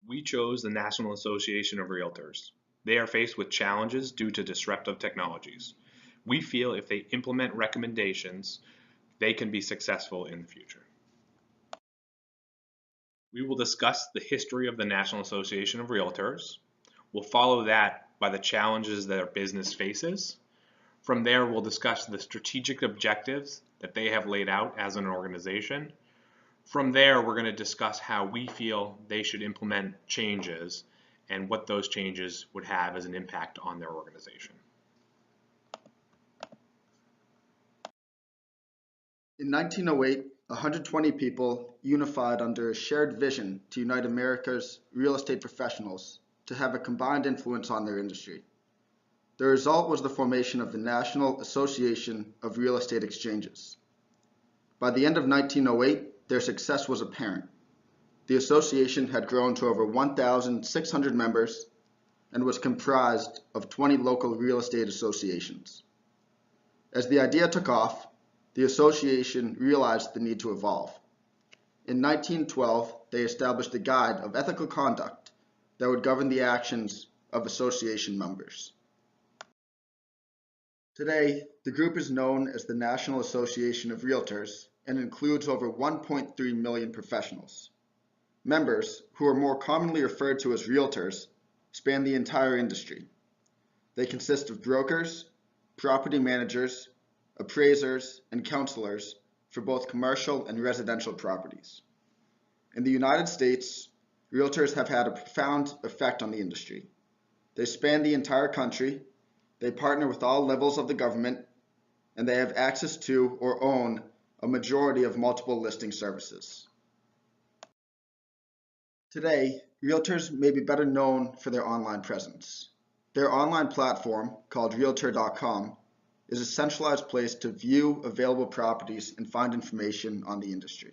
We chose the National Association of Realtors. They are faced with challenges due to disruptive technologies. We feel if they implement recommendations, they can be successful in the future. We will discuss the history of the National Association of Realtors. We'll follow that by the challenges that our business faces. From there, we'll discuss the strategic objectives that they have laid out as an organization. From there, we're going to discuss how we feel they should implement changes and what those changes would have as an impact on their organization. In 1908, 120 people unified under a shared vision to unite America's real estate professionals to have a combined influence on their industry. The result was the formation of the National Association of Real Estate Exchanges. By the end of 1908, their success was apparent. The association had grown to over 1,600 members and was comprised of 20 local real estate associations. As the idea took off, the association realized the need to evolve. In 1912, they established a guide of ethical conduct that would govern the actions of association members. Today, the group is known as the National Association of Realtors and includes over 1.3 million professionals. Members, who are more commonly referred to as realtors, span the entire industry. They consist of brokers, property managers, appraisers, and counselors for both commercial and residential properties. In the United States, realtors have had a profound effect on the industry. They span the entire country, they partner with all levels of the government, and they have access to or own a majority of multiple listing services. Today, realtors may be better known for their online presence. Their online platform, called Realtor.com, is a centralized place to view available properties and find information on the industry.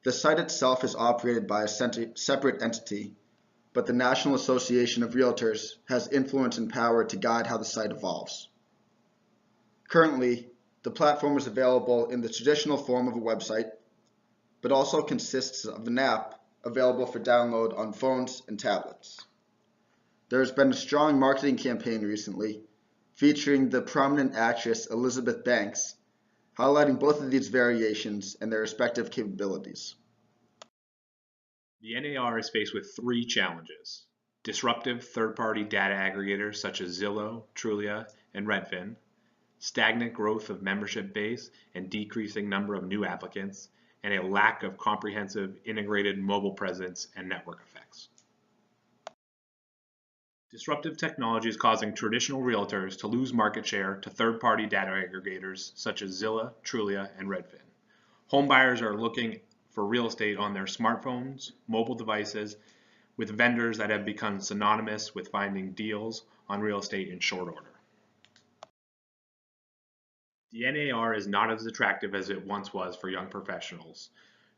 The site itself is operated by a separate entity, but the National Association of Realtors has influence and power to guide how the site evolves. Currently, the platform is available in the traditional form of a website, but also consists of an app available for download on phones and tablets. There has been a strong marketing campaign recently featuring the prominent actress Elizabeth Banks, highlighting both of these variations and their respective capabilities. The NAR is faced with three challenges: disruptive third-party data aggregators such as Zillow, Trulia, and Redfin, stagnant growth of membership base and decreasing number of new applicants, and a lack of comprehensive integrated mobile presence and network effects. Disruptive technology is causing traditional realtors to lose market share to third-party data aggregators such as Zillow, Trulia, and Redfin. Homebuyers are looking for real estate on their smartphones, mobile devices, with vendors that have become synonymous with finding deals on real estate in short order. The NAR is not as attractive as it once was for young professionals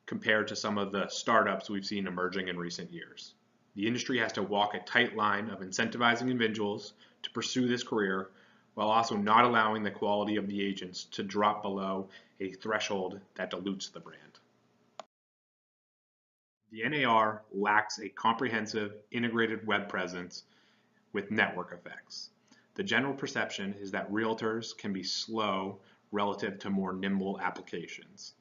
compared to some of the startups we've seen emerging in recent years. The industry has to walk a tight line of incentivizing individuals to pursue this career while also not allowing the quality of the agents to drop below a threshold that dilutes the brand. The NAR lacks a comprehensive integrated web presence with network effects. The general perception is that realtors can be slow relative to more nimble applications.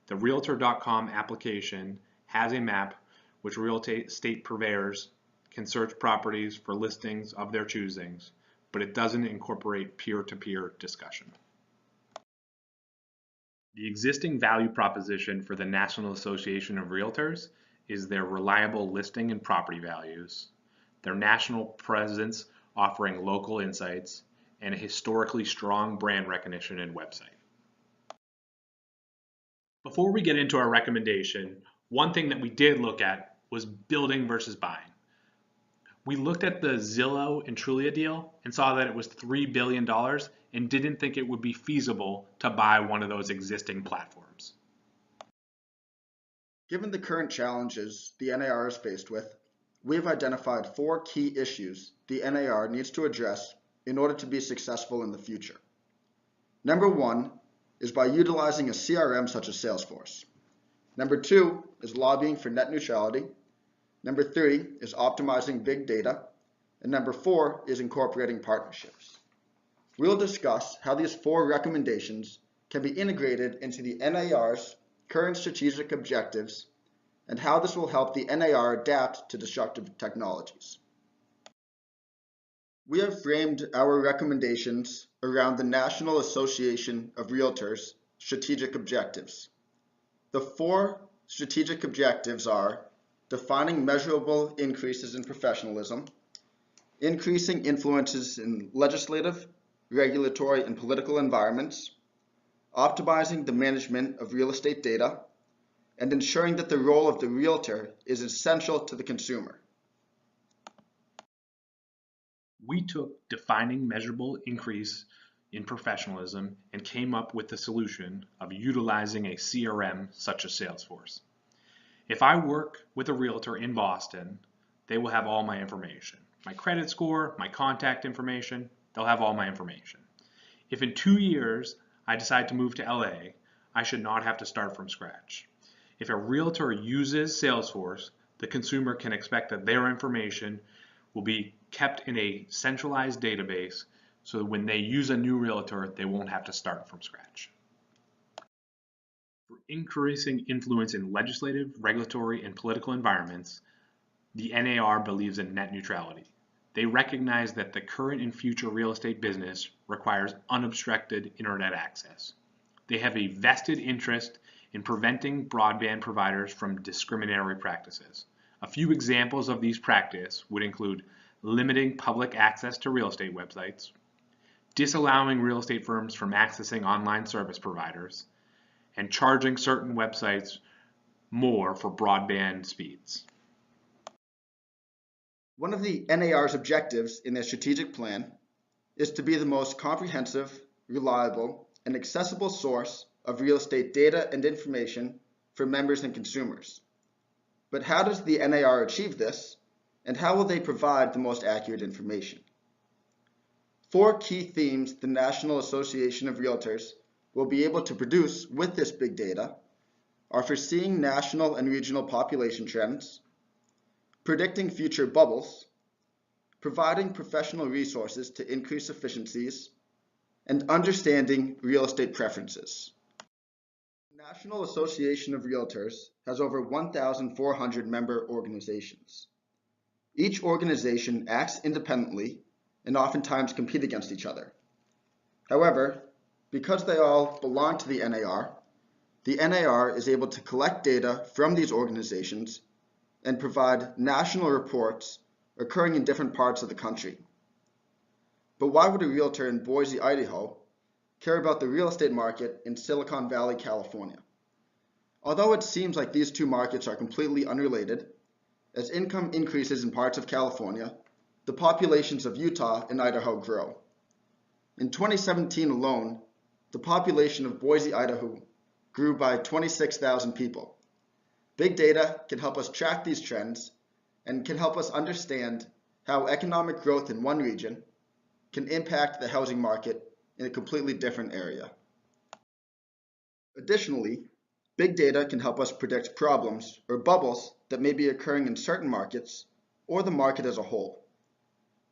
The Realtor.com application has a map which real estate purveyors can search properties for listings of their choosings, but it doesn't incorporate peer-to-peer discussion. The existing value proposition for the National Association of Realtors is their reliable listing and property values, their national presence offering local insights, and a historically strong brand recognition and website. Before we get into our recommendation, one thing that we did look at was building versus buying. We looked at the Zillow and Trulia deal and saw that it was $3 billion and didn't think it would be feasible to buy one of those existing platforms. Given the current challenges the NAR is faced with, we have identified 4 key issues the NAR needs to address in order to be successful in the future. Number 1 is by utilizing a CRM such as Salesforce. Number 2 is lobbying for net neutrality. Number 3 is optimizing big data. And number 4 is incorporating partnerships. We'll discuss how these 4 recommendations can be integrated into the NAR's current strategic objectives and how this will help the NAR adapt to disruptive technologies. We have framed our recommendations around the National Association of Realtors' strategic objectives. The 4 strategic objectives are defining measurable increases in professionalism, increasing influences in legislative, regulatory, and political environments, optimizing the management of real estate data, and ensuring that the role of the realtor is essential to the consumer. We took defining measurable increase in professionalism and came up with the solution of utilizing a CRM such as Salesforce. If I work with a realtor in Boston, they will have all my information. My credit score, my contact information, they'll have all my information. If in 2 years I decide to move to LA, I should not have to start from scratch. If a realtor uses Salesforce, the consumer can expect that their information will be kept in a centralized database so that when they use a new realtor, they won't have to start from scratch. For increasing influence in legislative, regulatory, and political environments, the NAR believes in net neutrality. They recognize that the current and future real estate business requires unobstructed internet access. They have a vested interest in preventing broadband providers from discriminatory practices. A few examples of these practices would include limiting public access to real estate websites, disallowing real estate firms from accessing online service providers, and charging certain websites more for broadband speeds. One of the NAR's objectives in their strategic plan is to be the most comprehensive, reliable, and accessible source of real estate data and information for members and consumers. But how does the NAR achieve this, and how will they provide the most accurate information? 4 key themes the National Association of Realtors will be able to produce with this big data are foreseeing national and regional population trends, predicting future bubbles, providing professional resources to increase efficiencies, and understanding real estate preferences. The National Association of Realtors has over 1,400 member organizations. Each organization acts independently and oftentimes compete against each other. However, because they all belong to the NAR is able to collect data from these organizations and provide national reports occurring in different parts of the country. But why would a realtor in Boise, Idaho, care about the real estate market in Silicon Valley, California? Although it seems like these 2 markets are completely unrelated, as income increases in parts of California, the populations of Utah and Idaho grow. In 2017 alone, the population of Boise, Idaho grew by 26,000 people. Big data can help us track these trends and can help us understand how economic growth in one region can impact the housing market in a completely different area. Additionally, big data can help us predict problems or bubbles that may be occurring in certain markets or the market as a whole.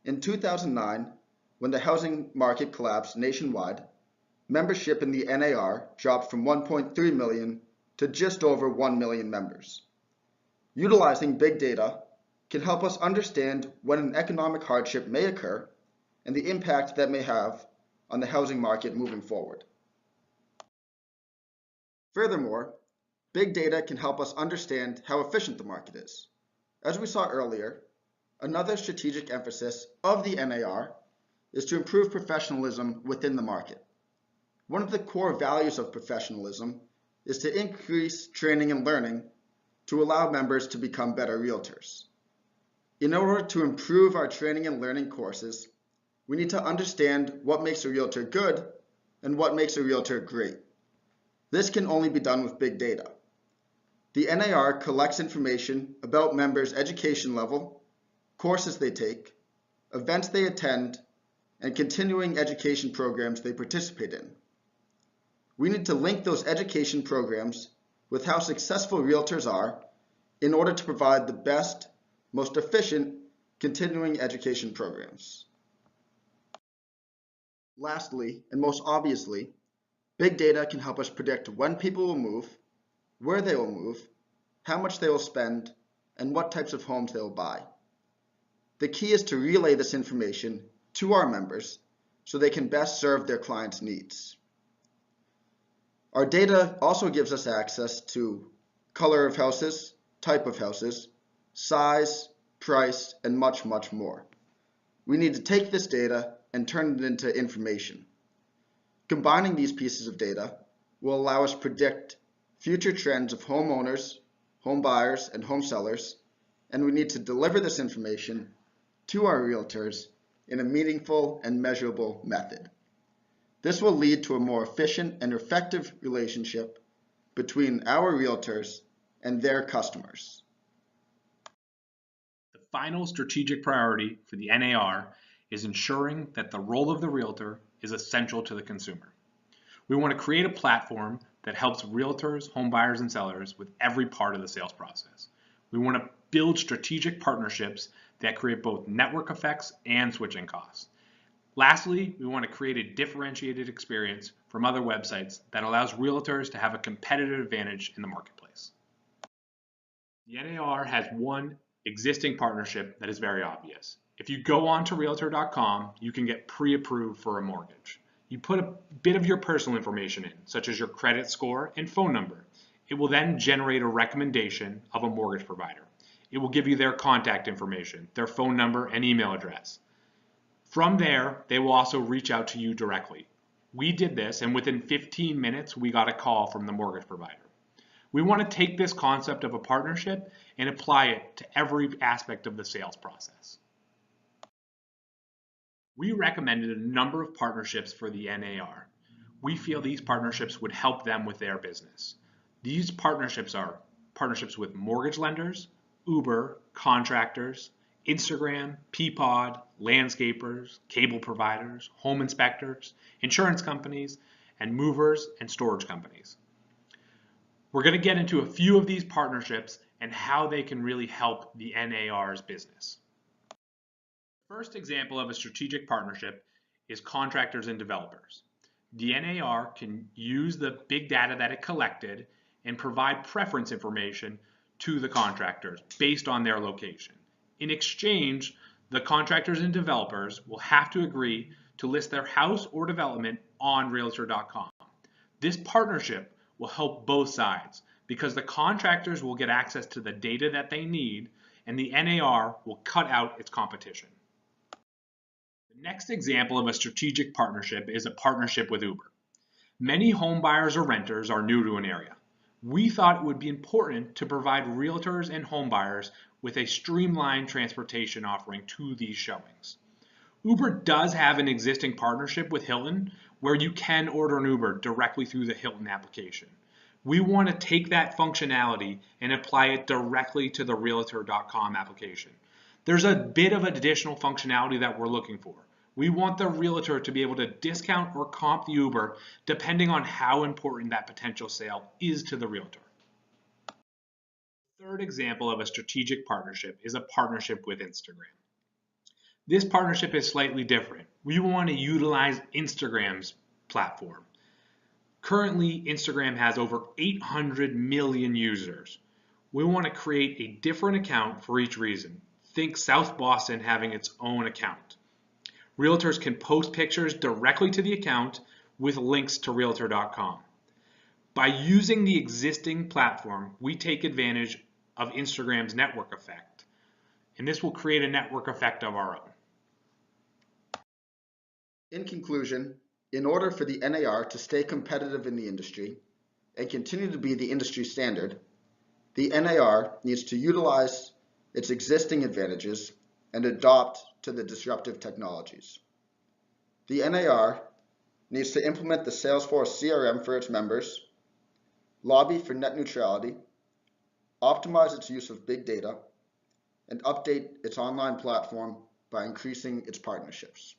In 2009, when the housing market collapsed nationwide, membership in the NAR dropped from 1.3 million to just over 1 million members. Utilizing big data can help us understand when an economic hardship may occur and the impact that may have on the housing market moving forward. Furthermore, big data can help us understand how efficient the market is. As we saw earlier, another strategic emphasis of the NAR is to improve professionalism within the market. One of the core values of professionalism is to increase training and learning to allow members to become better realtors. In order to improve our training and learning courses, we need to understand what makes a realtor good and what makes a realtor great. This can only be done with big data. The NAR collects information about members' education level, courses they take, events they attend, and continuing education programs they participate in. We need to link those education programs with how successful realtors are in order to provide the best most efficient continuing education programs. Lastly, and most obviously, big data can help us predict when people will move, where they will move, how much they will spend, and what types of homes they will buy. The key is to relay this information to our members so they can best serve their clients' needs. Our data also gives us access to color of houses, type of houses, size, price, and much, much more. We need to take this data and turn it into information. Combining these pieces of data will allow us to predict future trends of homeowners, home buyers, and home sellers, and we need to deliver this information to our realtors in a meaningful and measurable method. This will lead to a more efficient and effective relationship between our realtors and their customers. The final strategic priority for the NAR is ensuring that the role of the realtor is essential to the consumer. We want to create a platform that helps realtors, home buyers, and sellers with every part of the sales process. We want to build strategic partnerships that create both network effects and switching costs. Lastly, we want to create a differentiated experience from other websites that allows realtors to have a competitive advantage in the marketplace. The NAR has one existing partnership that is very obvious. If you go on to Realtor.com, you can get pre-approved for a mortgage. You put a bit of your personal information in, such as your credit score and phone number. It will then generate a recommendation of a mortgage provider. It will give you their contact information, their phone number and email address. From there, they will also reach out to you directly. We did this, and within 15 minutes, we got a call from the mortgage provider. We want to take this concept of a partnership and apply it to every aspect of the sales process. We recommended a number of partnerships for the NAR. We feel these partnerships would help them with their business. These partnerships are partnerships with mortgage lenders, Uber, contractors, Instagram, Peapod, landscapers, cable providers, home inspectors, insurance companies, and movers and storage companies. We're going to get into a few of these partnerships and how they can really help the NAR's business. The first example of a strategic partnership is contractors and developers. The NAR can use the big data that it collected and provide preference information to the contractors based on their location. In exchange, the contractors and developers will have to agree to list their house or development on Realtor.com. This partnership will help both sides because the contractors will get access to the data that they need and the NAR will cut out its competition. The next example of a strategic partnership is a partnership with Uber. Many home buyers or renters are new to an area. We thought it would be important to provide realtors and home buyers with a streamlined transportation offering to these showings. Uber does have an existing partnership with Hilton where you can order an Uber directly through the Hilton application. We want to take that functionality and apply it directly to the Realtor.com application. There's a bit of additional functionality that we're looking for. We want the realtor to be able to discount or comp the Uber depending on how important that potential sale is to the realtor. The third example of a strategic partnership is a partnership with Instagram. This partnership is slightly different. We want to utilize Instagram's platform. Currently, Instagram has over 800 million users. We want to create a different account for each reason. Think South Boston having its own account. Realtors can post pictures directly to the account with links to Realtor.com. By using the existing platform, we take advantage of Instagram's network effect, and this will create a network effect of our own. In conclusion, in order for the NAR to stay competitive in the industry and continue to be the industry standard, the NAR needs to utilize its existing advantages and adopt to the disruptive technologies. The NAR needs to implement the Salesforce CRM for its members, lobby for net neutrality, optimize its use of big data, and update its online platform by increasing its partnerships.